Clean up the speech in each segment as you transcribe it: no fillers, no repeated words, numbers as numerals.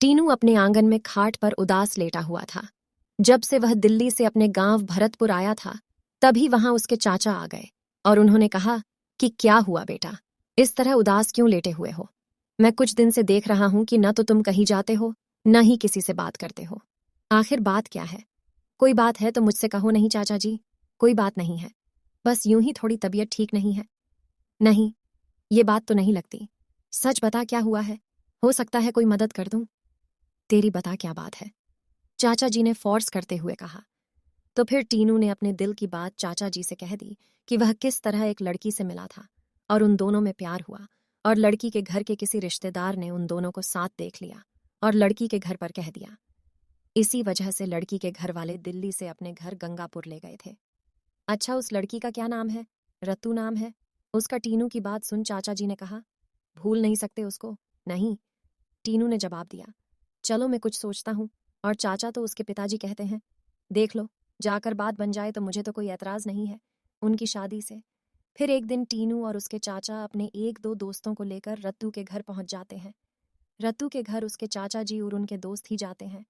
टीनू अपने आंगन में खाट पर उदास लेटा हुआ था। जब से वह दिल्ली से अपने गांव भरतपुर आया था, तभी वहां उसके चाचा आ गए और उन्होंने कहा कि क्या हुआ बेटा, इस तरह उदास क्यों लेटे हुए हो? मैं कुछ दिन से देख रहा हूं कि न तो तुम कहीं जाते हो, न ही किसी से बात करते हो। आखिर बात क्या है? कोई बात है तो मुझसे कहो। नहीं चाचा जी, कोई बात नहीं है, बस यूं ही थोड़ी तबीयत ठीक नहीं है। नहीं, ये बात तो नहीं लगती। सच बता, क्या हुआ है? हो सकता है कोई मदद कर दूं। तेरी बता क्या बात है? चाचा जी ने फोर्स करते हुए कहा। तो फिर टीनू ने अपने दिल की बात चाचा जी से कह दी कि वह किस तरह एक लड़की से मिला था और उन दोनों में प्यार हुआ, और लड़की के घर के किसी रिश्तेदार ने उन दोनों को साथ देख लिया और लड़की के घर पर कह दिया। इसी वजह से लड़की के घर वाले दिल्ली से अपने घर गंगापुर ले गए थे। अच्छा, उस लड़की का क्या नाम है? रत्तू नाम है उसका। टीनू की बात सुन चाचा जी ने कहा। भूल नहीं सकते उसको? नहीं, टीनू ने जवाब दिया। चलो मैं कुछ सोचता हूँ। और चाचा तो उसके पिताजी कहते हैं, देख लो, जाकर बात बन जाए तो मुझे तो कोई एतराज नहीं है उनकी शादी से। फिर एक दिन टीनू और उसके चाचा अपने एक दो दोस्तों को लेकर रत्तू के घर पहुंच जाते हैं। रत्तू के घर उसके चाचा जी और उनके दोस्त ही जाते हैं।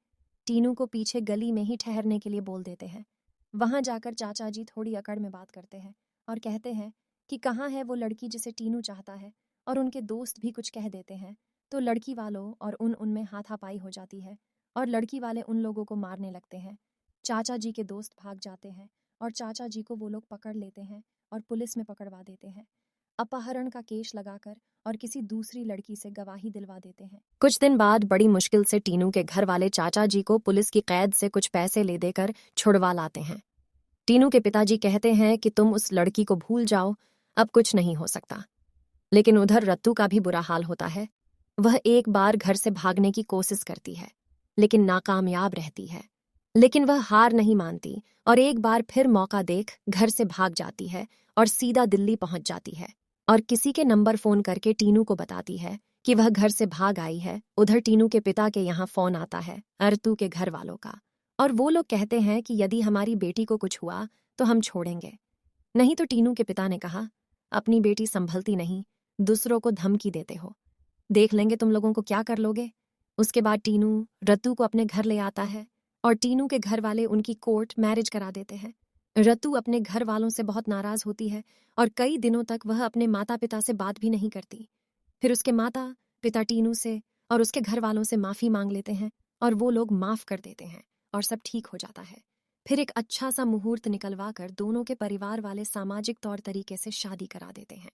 टीनू को पीछे गली में ही ठहरने के लिए बोल देते हैं। वहां जाकर चाचा जी थोड़ी अकड़ में बात करते हैं और कहते हैं कि कहाँ है वो लड़की जिसे टीनू चाहता है, और उनके दोस्त भी कुछ कह देते हैं। तो लड़की वालों और उनमें हाथापाई हो जाती है और लड़की वाले उन लोगों को मारने लगते हैं। चाचा जी के दोस्त भाग जाते हैं और चाचा जी को वो लोग पकड़ लेते हैं और पुलिस में पकड़वा देते हैं। अपहरण का केस लगाकर और किसी दूसरी लड़की से गवाही दिलवा देते हैं। कुछ दिन बाद बड़ी मुश्किल से टीनू के घर वाले चाचा जी को पुलिस की कैद से कुछ पैसे ले देकर छुड़वा लाते हैं। टीनू के पिताजी कहते हैं कि तुम उस लड़की को भूल जाओ, अब कुछ नहीं हो सकता। लेकिन उधर रत्तू का भी बुरा हाल होता है। वह एक बार घर से भागने की कोशिश करती है, लेकिन नाकामयाब रहती है। लेकिन वह हार नहीं मानती और एक बार फिर मौका देख घर से भाग जाती है और सीधा दिल्ली पहुंच जाती है और किसी के नंबर फोन करके टीनू को बताती है कि वह घर से भाग आई है। उधर टीनू के पिता के यहाँ फोन आता है रत्तू के घर वालों का, और वो लोग कहते हैं कि यदि हमारी बेटी को कुछ हुआ तो हम छोड़ेंगे नहीं। तो टीनू के पिता ने कहा, अपनी बेटी संभलती नहीं, दूसरों को धमकी देते हो, देख लेंगे तुम लोगों को क्या कर लोगे। उसके बाद टीनू रत्तू को अपने घर ले आता है और टीनू के घर वाले उनकी कोर्ट मैरिज करा देते हैं। रत्तू अपने घर वालों से बहुत नाराज होती है और कई दिनों तक वह अपने माता पिता से बात भी नहीं करती। फिर उसके माता पिता टीनू से और उसके घर वालों से माफी मांग लेते हैं और वो लोग माफ कर देते हैं और सब ठीक हो जाता है। फिर एक अच्छा सा मुहूर्त निकलवा कर दोनों के परिवार वाले सामाजिक तौर तरीके से शादी करा देते हैं।